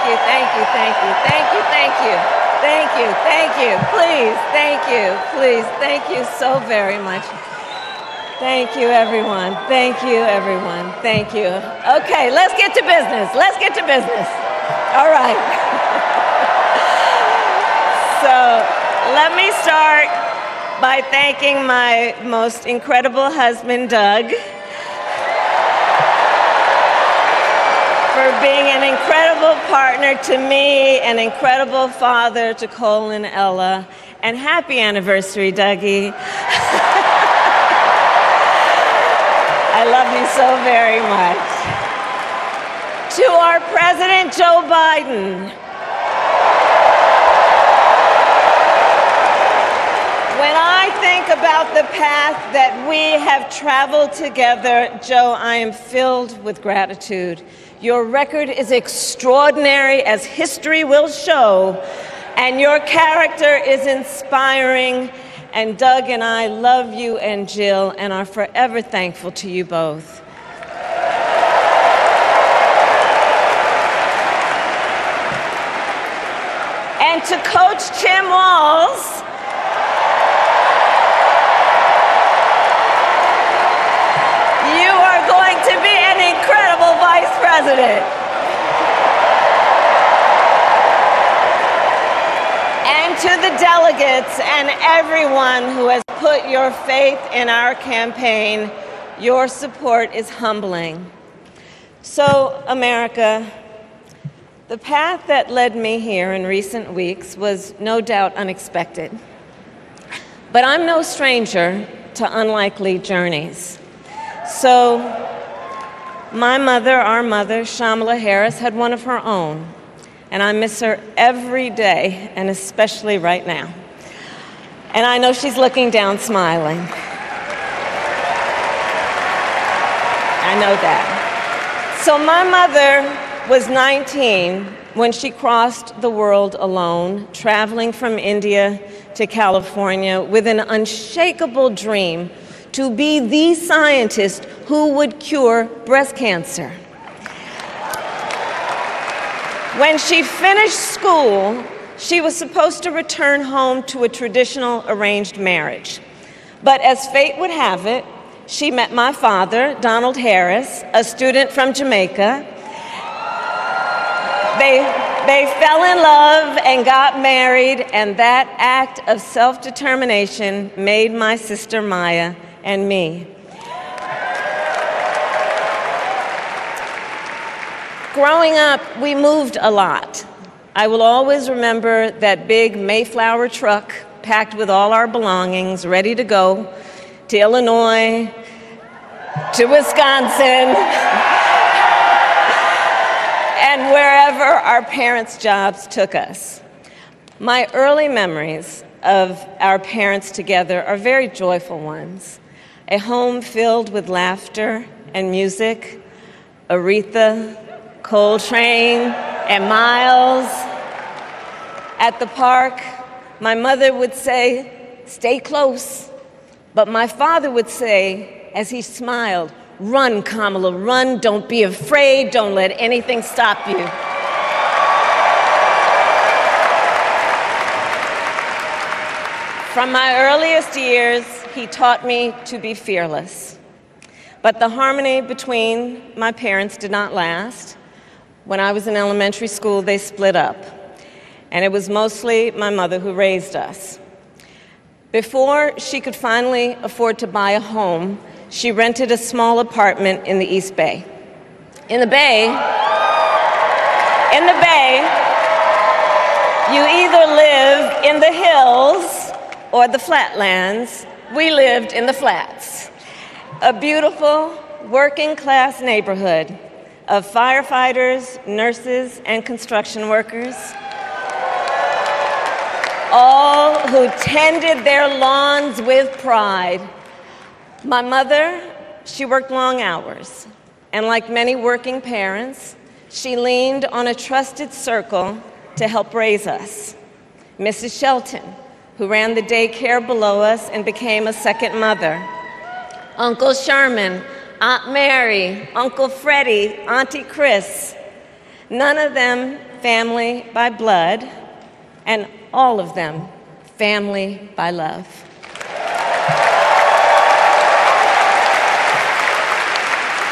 you, thank you, thank you, thank you, thank you, thank you, thank you, please, thank you, please, thank you so very much. Thank you, everyone. Thank you, everyone. Thank you. Okay, let's get to business. Let's get to business. All right. So let me start by thanking my most incredible husband, Doug, for being an incredible partner to me, an incredible father to Cole and Ella, and happy anniversary, Dougie. I love you so very much. To our President, Joe Biden. When I think about the path that we have traveled together, Joe, I am filled with gratitude. Your record is extraordinary, as history will show, and your character is inspiring. And Doug and I love you and Jill and are forever thankful to you both. And to Coach Tim Walz, you are going to be an incredible vice president. And to the delegates and everyone who has put your faith in our campaign, your support is humbling. So, America, the path that led me here in recent weeks was no doubt unexpected. But I'm no stranger to unlikely journeys. So, my mother, our mother, Shamala Harris, had one of her own. And I miss her every day, and especially right now. And I know she's looking down smiling. I know that. So my mother was 19 when she crossed the world alone, traveling from India to California with an unshakable dream to be the scientist who would cure breast cancer. When she finished school, she was supposed to return home to a traditional arranged marriage. But as fate would have it, she met my father, Donald Harris, a student from Jamaica. They fell in love and got married, and that act of self-determination made my sister Maya and me. Growing up, we moved a lot. I will always remember that big Mayflower truck packed with all our belongings, ready to go to Illinois, to Wisconsin, and wherever our parents' jobs took us. My early memories of our parents together are very joyful ones. A home filled with laughter and music, Aretha, Coltrane, and Miles. At the park, my mother would say, "Stay close." But my father would say, as he smiled, "Run, Kamala, run. Don't be afraid. Don't let anything stop you." From my earliest years, he taught me to be fearless. But the harmony between my parents did not last. When I was in elementary school, they split up, and it was mostly my mother who raised us. Before she could finally afford to buy a home, she rented a small apartment in the East Bay. In the Bay, you either live in the hills or the flatlands. We lived in the flats, a beautiful working-class neighborhood of firefighters, nurses, and construction workers, all who tended their lawns with pride. My mother, she worked long hours, and like many working parents, she leaned on a trusted circle to help raise us. Mrs. Shelton, who ran the daycare below us and became a second mother. Uncle Sherman, Aunt Mary, Uncle Freddie, Auntie Chris. None of them family by blood, and all of them family by love.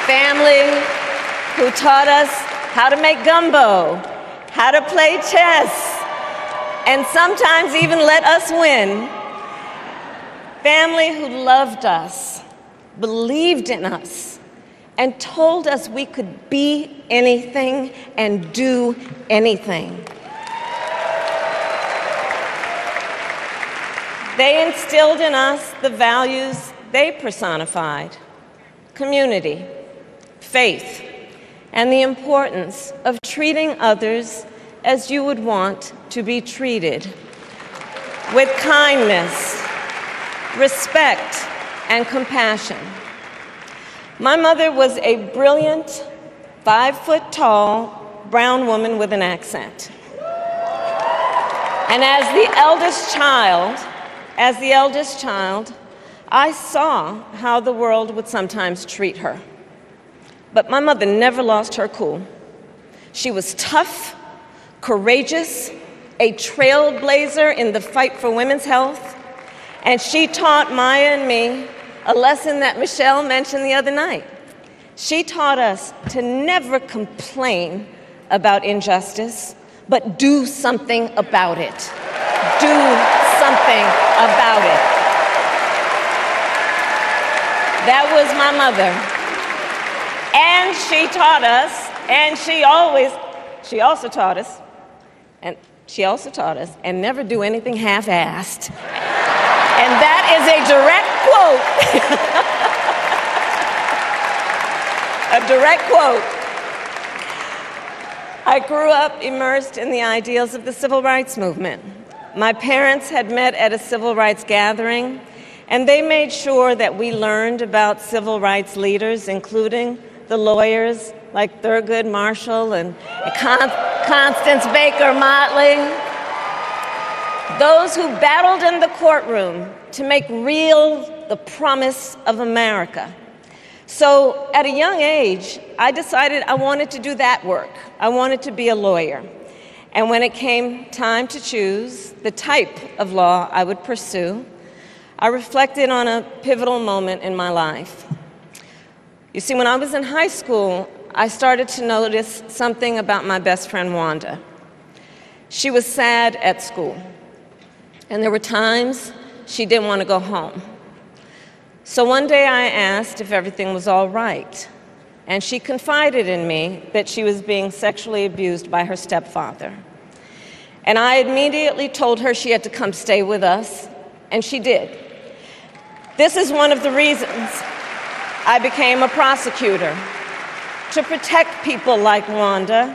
Family who taught us how to make gumbo, how to play chess, and sometimes even let us win. Family who loved us, believed in us, and told us we could be anything and do anything. They instilled in us the values they personified: community, faith, and the importance of treating others as you would want to be treated, with kindness, respect, and compassion. My mother was a brilliant, 5-foot-tall brown woman with an accent. And as the eldest child, I saw how the world would sometimes treat her. But my mother never lost her cool. She was tough, courageous, a trailblazer in the fight for women's health, and she taught Maya and me a lesson that Michelle mentioned the other night. She taught us to never complain about injustice, but do something about it. Do something about it. That was my mother. And she taught us, and she also taught us, and never do anything half-assed. And that is a direct quote. A direct quote. I grew up immersed in the ideals of the civil rights movement. My parents had met at a civil rights gathering, and they made sure that we learned about civil rights leaders, including the lawyers like Thurgood Marshall and Constance Baker Motley, those who battled in the courtroom to make real the promise of America. So at a young age, I decided I wanted to do that work. I wanted to be a lawyer. And when it came time to choose the type of law I would pursue, I reflected on a pivotal moment in my life. You see, when I was in high school, I started to notice something about my best friend, Wanda. She was sad at school, and there were times she didn't want to go home. So one day I asked if everything was all right, and she confided in me that she was being sexually abused by her stepfather. And I immediately told her she had to come stay with us, and she did. This is one of the reasons I became a prosecutor, to protect people like Wanda,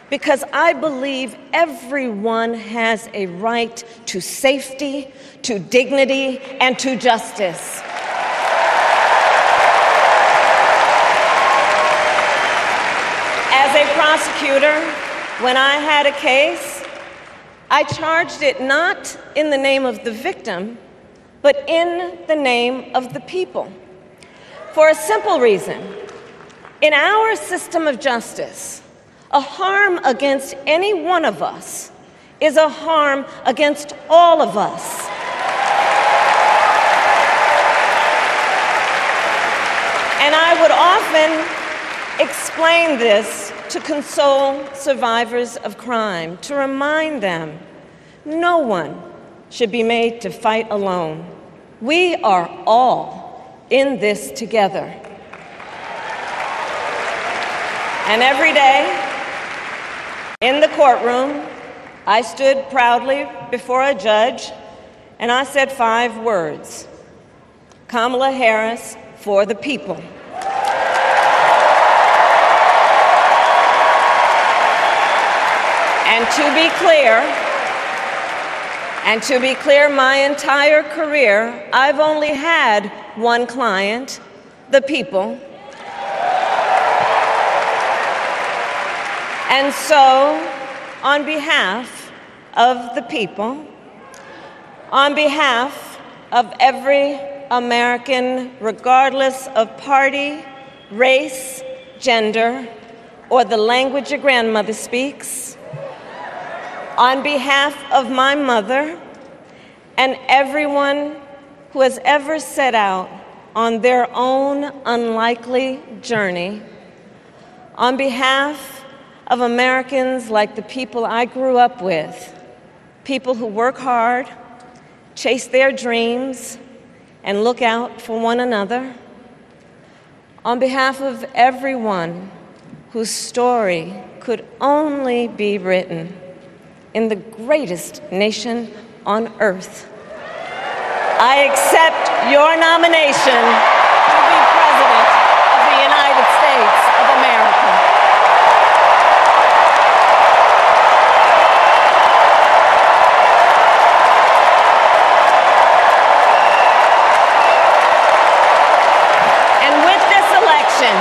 because I believe everyone has a right to safety, to dignity, and to justice. As a prosecutor, when I had a case, I charged it not in the name of the victim, but in the name of the people. For a simple reason. In our system of justice, a harm against any one of us is a harm against all of us. And I would often explain this to console survivors of crime, to remind them no one should be made to fight alone. We are all in this together. And every day, in the courtroom, I stood proudly before a judge, and I said 5 words: Kamala Harris for the people. And to be clear, my entire career, I've only had one client, the people. And so, on behalf of the people, on behalf of every American, regardless of party, race, gender, or the language your grandmother speaks, On behalf of my mother and everyone who has ever set out on their own unlikely journey, on behalf of Americans like the people I grew up with, people who work hard, chase their dreams, and look out for one another, on behalf of everyone whose story could only be written in the greatest nation on earth, I accept your nomination to be President of the United States of America. And with this election,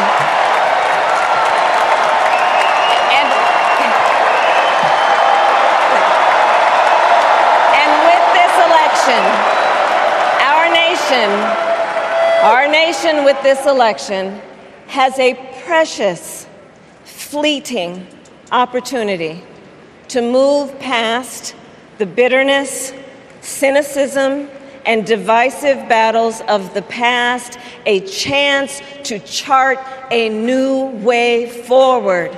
our nation with this election has a precious, fleeting opportunity to move past the bitterness, cynicism, and divisive battles of the past, a chance to chart a new way forward.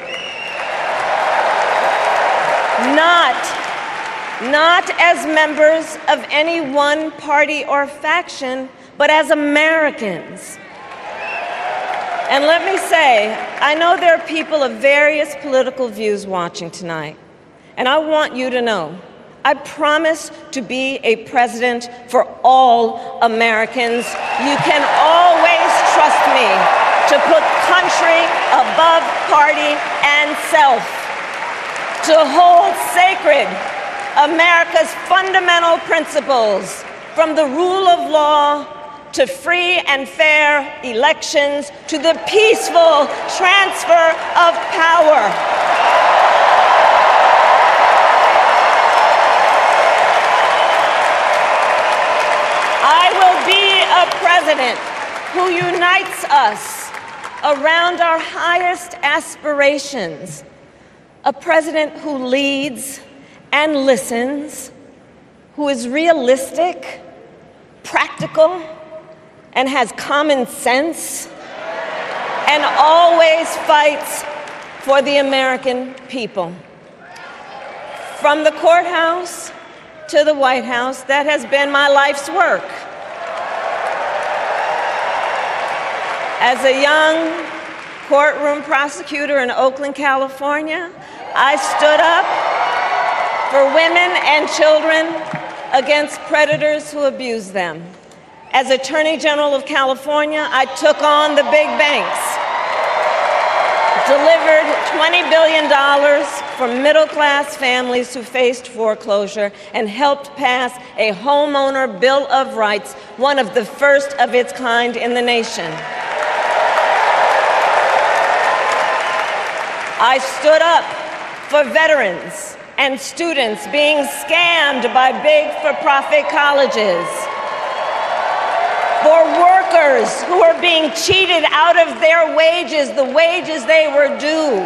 Not as members of any one party or faction, but as Americans. And let me say, I know there are people of various political views watching tonight, and I want you to know, I promise to be a president for all Americans. You can always trust me to put country above party and self, to hold sacred America's fundamental principles, from the rule of law to free and fair elections to the peaceful transfer of power. I will be a president who unites us around our highest aspirations, a president who leads and listens, who is realistic, practical, and has common sense, and always fights for the American people. From the courthouse to the White House, that has been my life's work. As a young courtroom prosecutor in Oakland, California, I stood up for women and children against predators who abuse them. As Attorney General of California, I took on the big banks, delivered $20 billion for middle-class families who faced foreclosure, and helped pass a homeowner bill of rights, one of the first of its kind in the nation. I stood up for veterans and students being scammed by big for-profit colleges, for workers who are being cheated out of their wages, the wages they were due,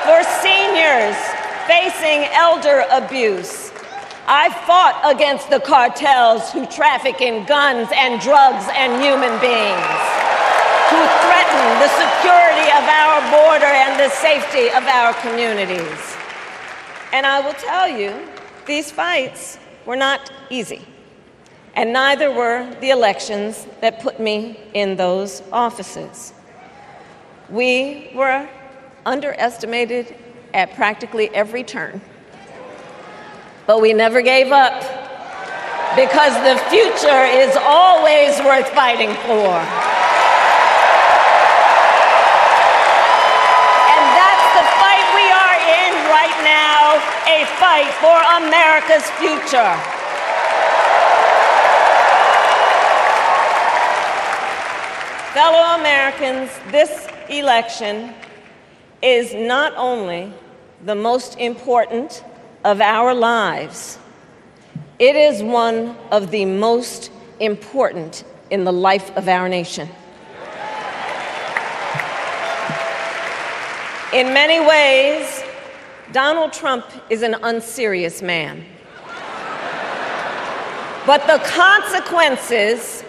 for seniors facing elder abuse. I fought against the cartels who traffic in guns and drugs and human beings, who threaten the security of our border and the safety of our communities. And I will tell you, these fights were not easy. And neither were the elections that put me in those offices. We were underestimated at practically every turn. But we never gave up, because the future is always worth fighting for. And that's the fight we are in right now, a fight for America's future. Fellow Americans, this election is not only the most important of our lives, it is one of the most important in the life of our nation. In many ways, Donald Trump is an unserious man. But the consequences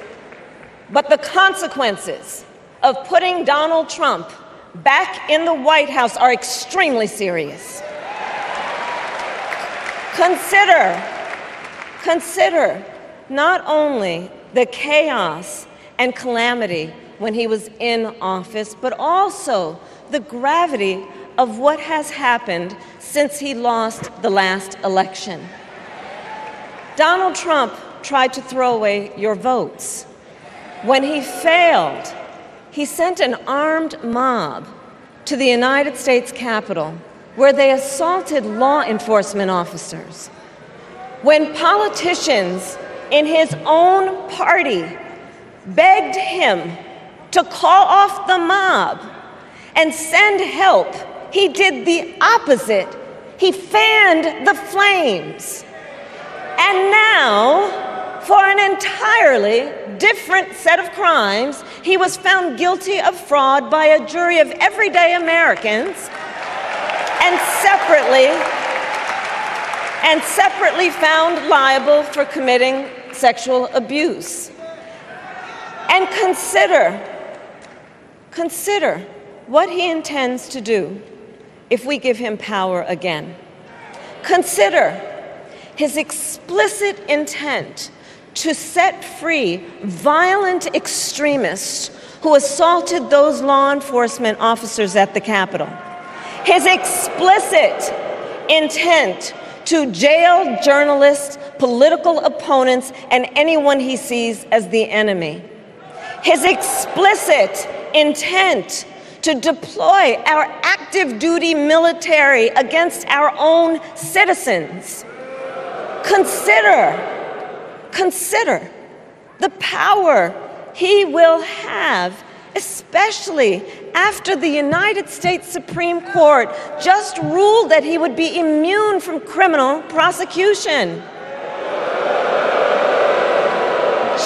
of putting Donald Trump back in the White House are extremely serious. Consider not only the chaos and calamity when he was in office, but also the gravity of what has happened since he lost the last election. Donald Trump tried to throw away your votes. When he failed, he sent an armed mob to the United States Capitol, where they assaulted law enforcement officers. When politicians in his own party begged him to call off the mob and send help, he did the opposite. He fanned the flames. And now, for an entirely different set of crimes, he was found guilty of fraud by a jury of everyday Americans and separately found liable for committing sexual abuse. And consider what he intends to do if we give him power again. Consider his explicit intent to set free violent extremists who assaulted those law enforcement officers at the Capitol. His explicit intent to jail journalists, political opponents, and anyone he sees as the enemy. His explicit intent to deploy our active duty military against our own citizens. Consider the power he will have, especially after the United States Supreme Court just ruled that he would be immune from criminal prosecution.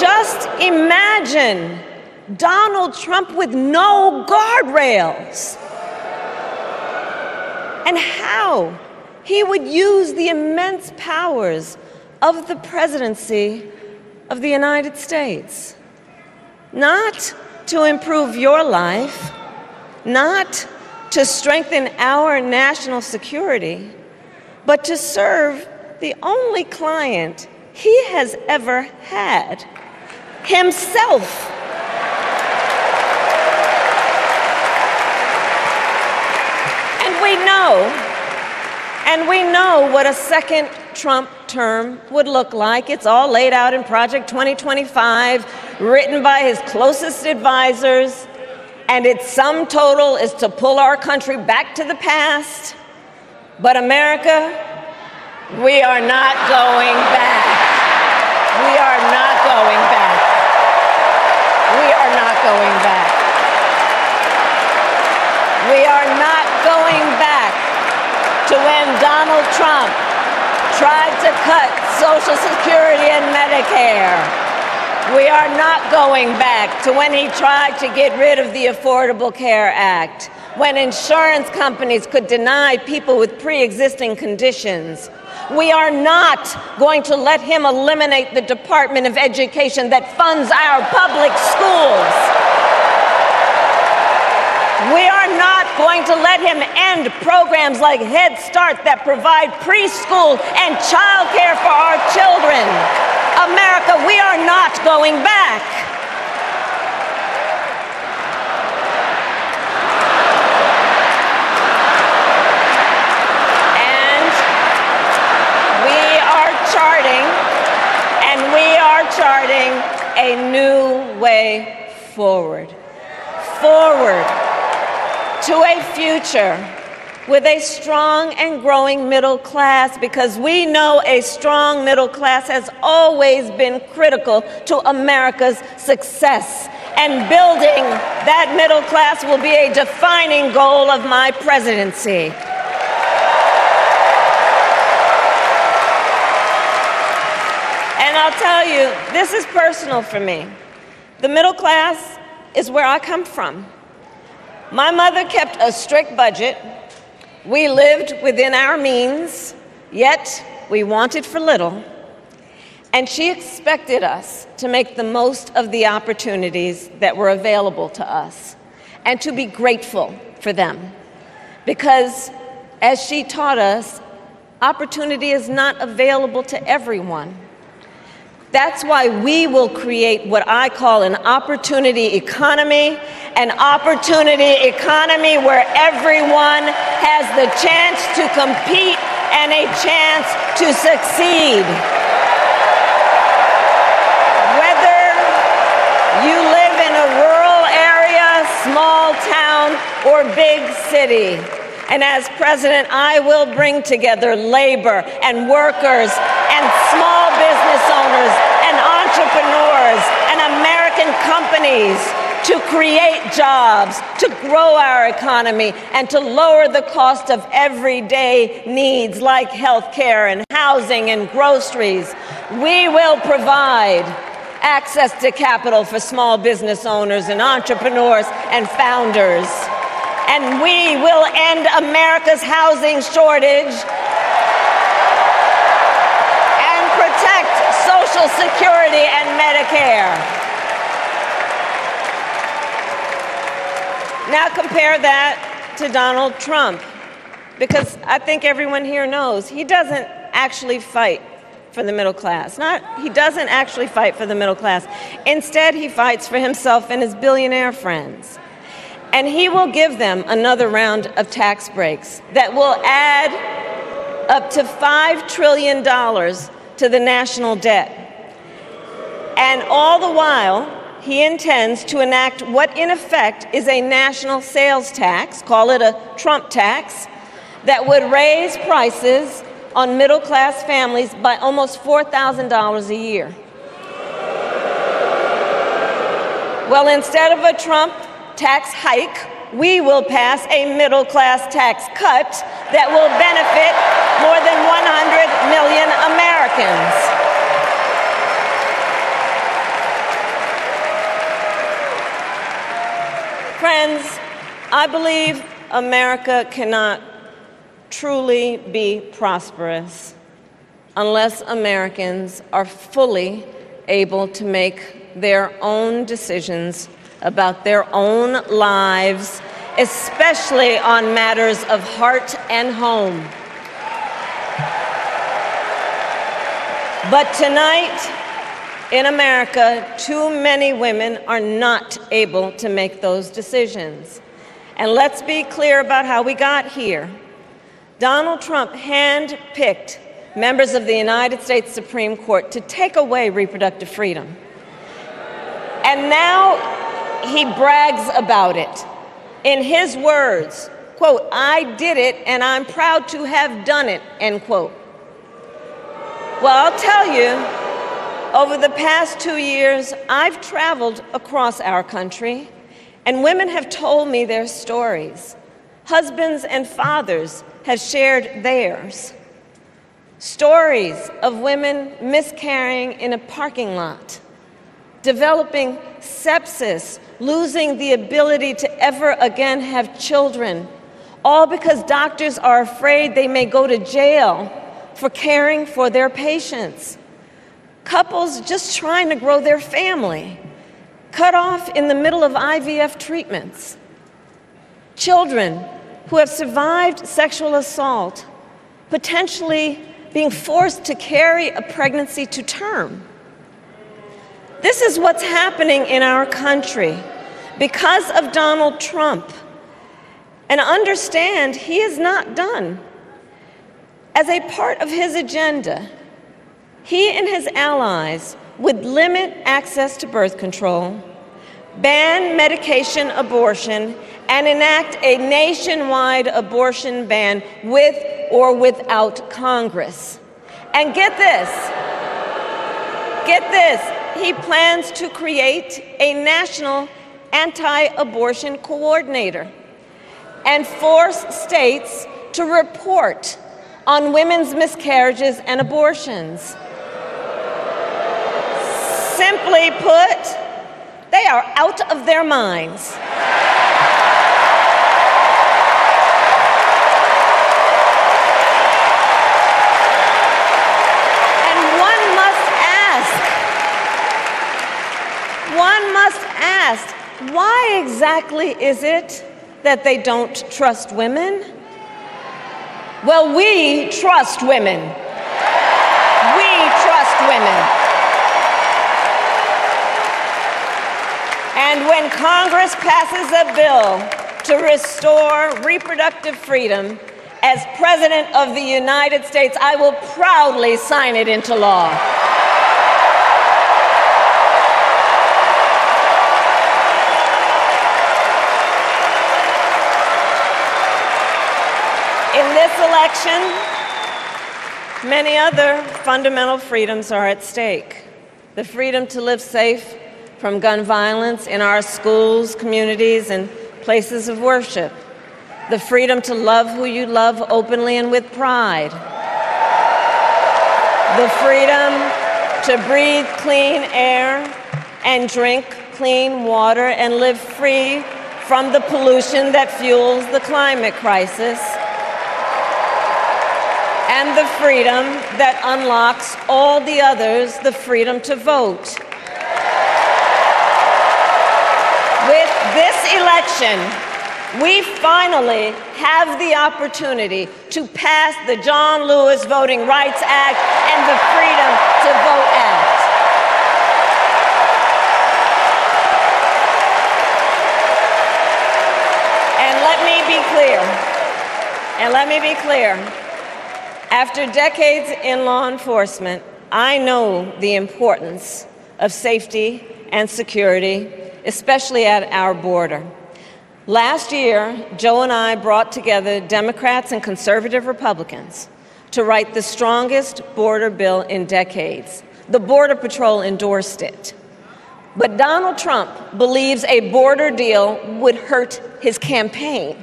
Just imagine Donald Trump with no guardrails, and how he would use the immense powers of the presidency of the United States, not to improve your life, not to strengthen our national security, but to serve the only client he has ever had, himself. And we know what a second Trump term would look like. It's all laid out in Project 2025, written by his closest advisors, and its sum total is to pull our country back to the past. But America, we are not going back. We are not going back. We are not going back. We are not going back to when Donald Trump tried to cut Social Security and Medicare. We are not going back to when he tried to get rid of the Affordable Care Act, when insurance companies could deny people with pre-existing conditions. We are not going to let him eliminate the Department of Education that funds our public schools. We are not going to let him end programs like Head Start that provide preschool and childcare for our children. America, we are not going back. And we are charting a new way forward. To a future with a strong and growing middle class, because we know a strong middle class has always been critical to America's success. And building that middle class will be a defining goal of my presidency. And I'll tell you, this is personal for me. The middle class is where I come from. My mother kept a strict budget. We lived within our means, yet we wanted for little. And she expected us to make the most of the opportunities that were available to us and to be grateful for them. Because, as she taught us, opportunity is not available to everyone. That's why we will create what I call an opportunity economy, where everyone has the chance to compete and a chance to succeed. Whether you live in a rural area, small town, or big city. And as president, I will bring together labor and workers and small business owners and entrepreneurs and American companies to create jobs, to grow our economy, and to lower the cost of everyday needs like health care and housing and groceries. We will provide access to capital for small business owners and entrepreneurs and founders. And we will end America's housing shortage and protect Social Security and Medicare. Now compare that to Donald Trump, because I think everyone here knows he doesn't actually fight for the middle class. He doesn't actually fight for the middle class. Instead, he fights for himself and his billionaire friends. And he will give them another round of tax breaks that will add up to $5 trillion to the national debt. And all the while, he intends to enact what in effect is a national sales tax, call it a Trump tax, that would raise prices on middle-class families by almost $4,000 a year. Well, instead of a Trump tax hike, we will pass a middle-class tax cut that will benefit more than 100 million Americans. Friends, I believe America cannot truly be prosperous unless Americans are fully able to make their own decisions about their own lives, especially on matters of heart and home. But tonight, in America, too many women are not able to make those decisions. And let's be clear about how we got here. Donald Trump handpicked members of the United States Supreme Court to take away reproductive freedom. And now he brags about it. In his words, quote, "I did it and I'm proud to have done it," end quote. Well, I'll tell you, over the past 2 years, I've traveled across our country, and women have told me their stories. Husbands and fathers have shared theirs. Stories of women miscarrying in a parking lot, developing sepsis, losing the ability to ever again have children, all because doctors are afraid they may go to jail for caring for their patients. Couples just trying to grow their family, cut off in the middle of IVF treatments. Children who have survived sexual assault, potentially being forced to carry a pregnancy to term. This is what's happening in our country because of Donald Trump. And understand, he is not done. As a part of his agenda, he and his allies would limit access to birth control, ban medication abortion, and enact a nationwide abortion ban with or without Congress. And get this, he plans to create a national anti-abortion coordinator and force states to report on women's miscarriages and abortions. Simply put, they are out of their minds. why exactly is it that they don't trust women? Well, we trust women. We trust women. And when Congress passes a bill to restore reproductive freedom, as President of the United States, I will proudly sign it into law. In this election, many other fundamental freedoms are at stake. The freedom to live safe from gun violence in our schools, communities, and places of worship. The freedom to love who you love openly and with pride. The freedom to breathe clean air and drink clean water and live free from the pollution that fuels the climate crisis. And the freedom that unlocks all the others, the freedom to vote. With this election, we finally have the opportunity to pass the John Lewis Voting Rights Act and the Freedom to Vote Act. And let me be clear. After decades in law enforcement, I know the importance of safety and security, especially at our border. Last year, Joe and I brought together Democrats and conservative Republicans to write the strongest border bill in decades. The Border Patrol endorsed it. But Donald Trump believes a border deal would hurt his campaign.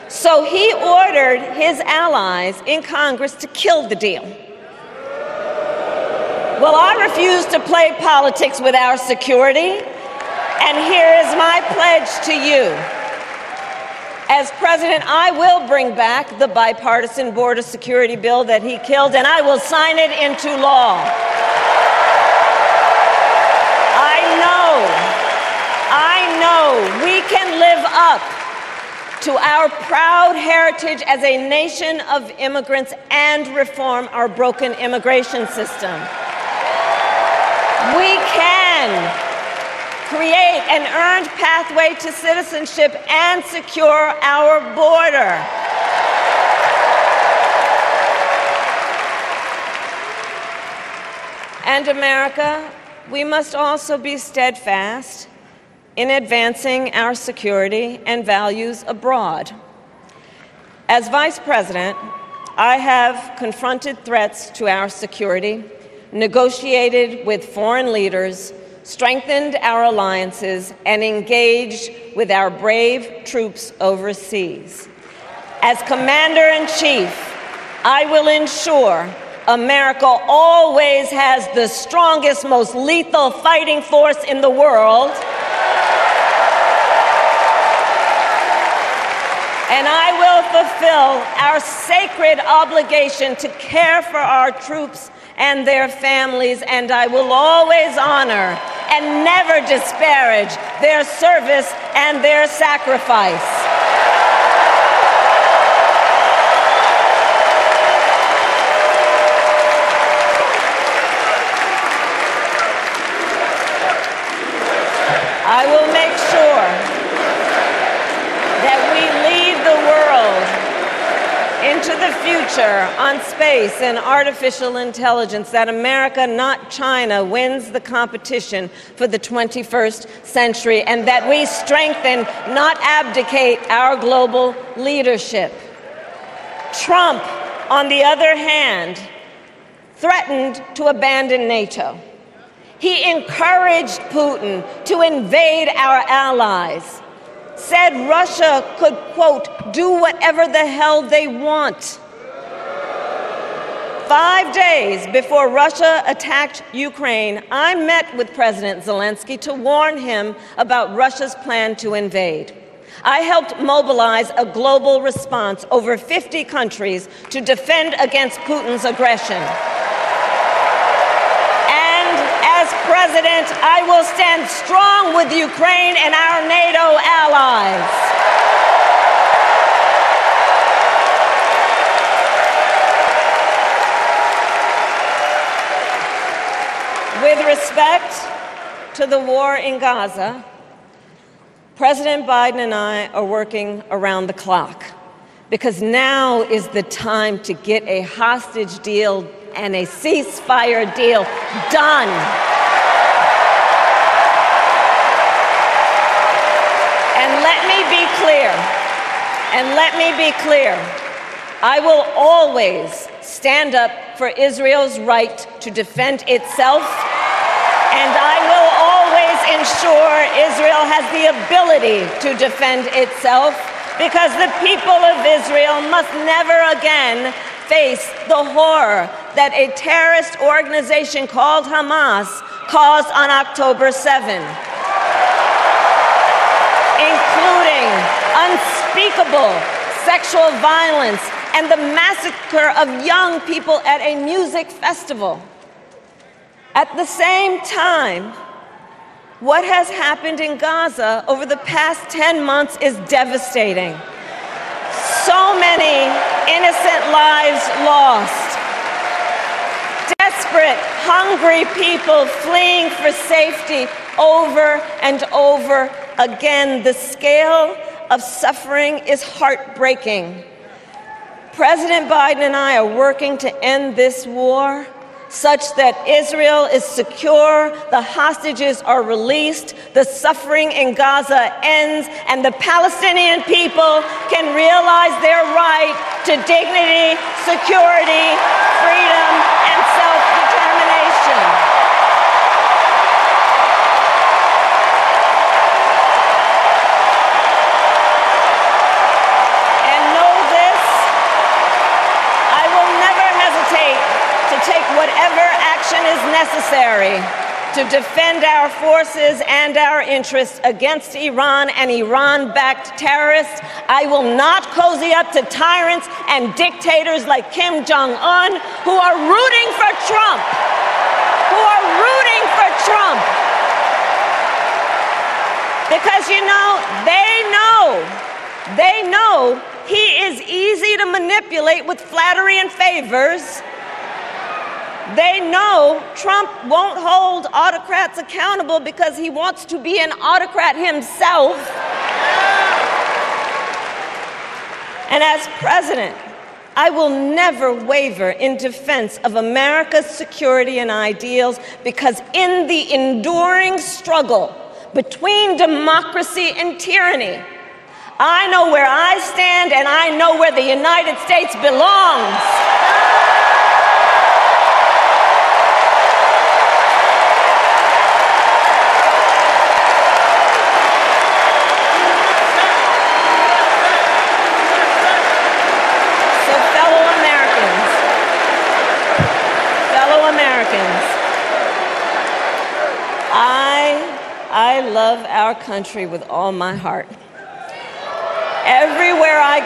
So he ordered his allies in Congress to kill the deal. Well, I refuse to play politics with our security, and here is my pledge to you. As president, I will bring back the bipartisan border security bill that he killed, and I will sign it into law. I know we can live up to our proud heritage as a nation of immigrants and reform our broken immigration system. We can create an earned pathway to citizenship and secure our border. And America, we must also be steadfast in advancing our security and values abroad. As Vice President, I have confronted threats to our security, negotiated with foreign leaders, strengthened our alliances, and engaged with our brave troops overseas. As Commander-in-Chief, I will ensure America always has the strongest, most lethal fighting force in the world. And I will fulfill our sacred obligation to care for our troops and their families, and I will always honor and never disparage their service and their sacrifice. I will make sure that we lead the world into the future on space and artificial intelligence, that America, not China, wins the competition for the 21st century, and that we strengthen, not abdicate, our global leadership. Trump, on the other hand, threatened to abandon NATO. He encouraged Putin to invade our allies, said Russia could, quote, do whatever the hell they want. 5 days before Russia attacked Ukraine, I met with President Zelensky to warn him about Russia's plan to invade. I helped mobilize a global response, over 50 countries, to defend against Putin's aggression. And as president, President, I will stand strong with Ukraine and our NATO allies. With respect to the war in Gaza, President Biden and I are working around the clock because now is the time to get a hostage deal and a ceasefire deal done. And let me be clear, I will always stand up for Israel's right to defend itself, and I will always ensure Israel has the ability to defend itself, because the people of Israel must never again face the horror that a terrorist organization called Hamas caused on October 7, including unspeakable sexual violence and the massacre of young people at a music festival. At the same time, what has happened in Gaza over the past 10 months is devastating. So many innocent lives lost. Desperate, hungry people fleeing for safety over and over again. The scale of suffering is heartbreaking. President Biden and I are working to end this war such that Israel is secure, the hostages are released, the suffering in Gaza ends, and the Palestinian people can realize their right to dignity, security, freedom, and self-determination. Whatever action is necessary to defend our forces and our interests against Iran and Iran-backed terrorists. I will not cozy up to tyrants and dictators like Kim Jong-un who are rooting for Trump, Because, you know, they know he is easy to manipulate with flattery and favors. They know Trump won't hold autocrats accountable because he wants to be an autocrat himself. And as president, I will never waver in defense of America's security and ideals, because in the enduring struggle between democracy and tyranny, I know where I stand and I know where the United States belongs. I love our country with all my heart. Everywhere I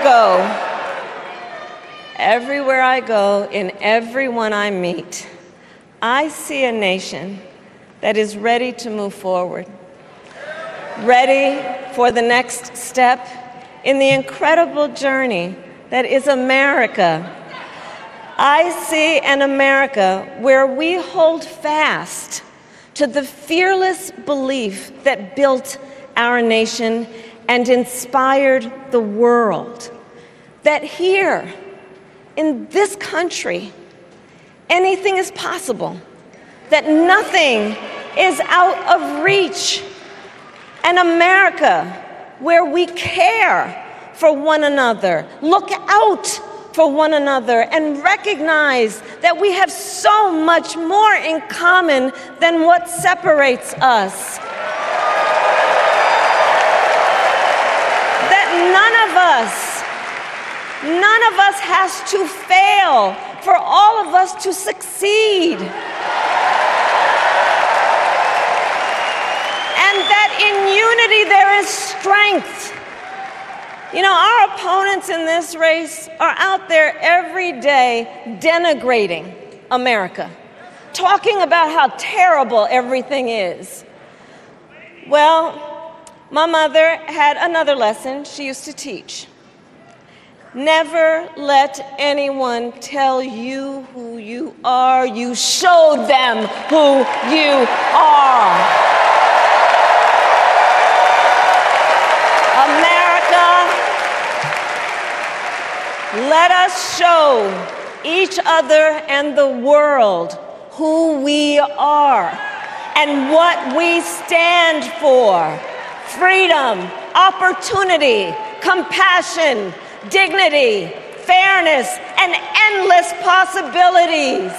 go, in everyone I meet, I see a nation that is ready to move forward, ready for the next step in the incredible journey that is America. I see an America where we hold fast to the fearless belief that built our nation and inspired the world, that here in this country, anything is possible, that nothing is out of reach. An America where we care for one another, look out for one another, and recognize that we have so much more in common than what separates us. That none of us has to fail for all of us to succeed. And that in unity there is strength. You know, our opponents in this race are out there every day denigrating America, talking about how terrible everything is. Well, my mother had another lesson she used to teach. Never let anyone tell you who you are. You show them who you are. America, let us show each other and the world who we are and what we stand for. Freedom, opportunity, compassion, dignity, fairness, and endless possibilities.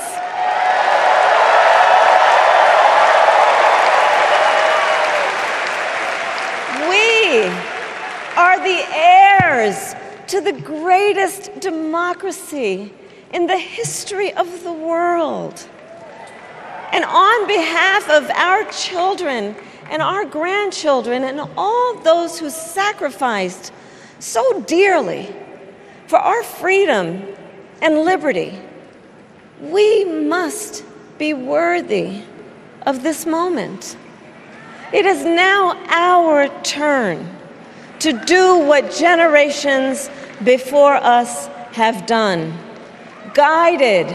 We are the heirs to the greatest democracy in the history of the world. And on behalf of our children and our grandchildren and all those who sacrificed so dearly for our freedom and liberty, we must be worthy of this moment. It is now our turn to do what generations before us have done, guided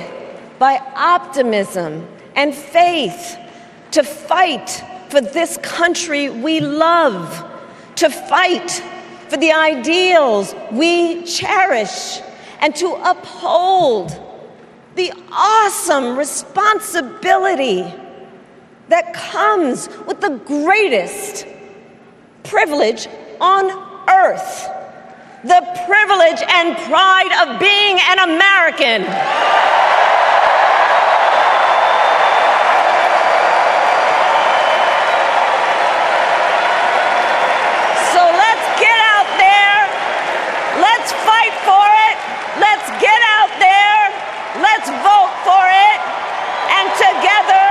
by optimism and faith, to fight for this country we love, to fight for the ideals we cherish, and to uphold the awesome responsibility that comes with the greatest privilege on earth, the privilege and pride of being an American. So let's get out there, let's fight for it, let's get out there, let's vote for it, and together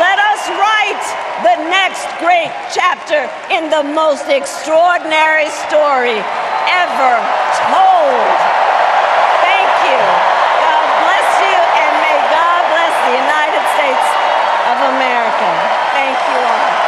let us write the next great chapter in the most extraordinary story ever told. Thank you. God bless you, and may God bless the United States of America. Thank you all.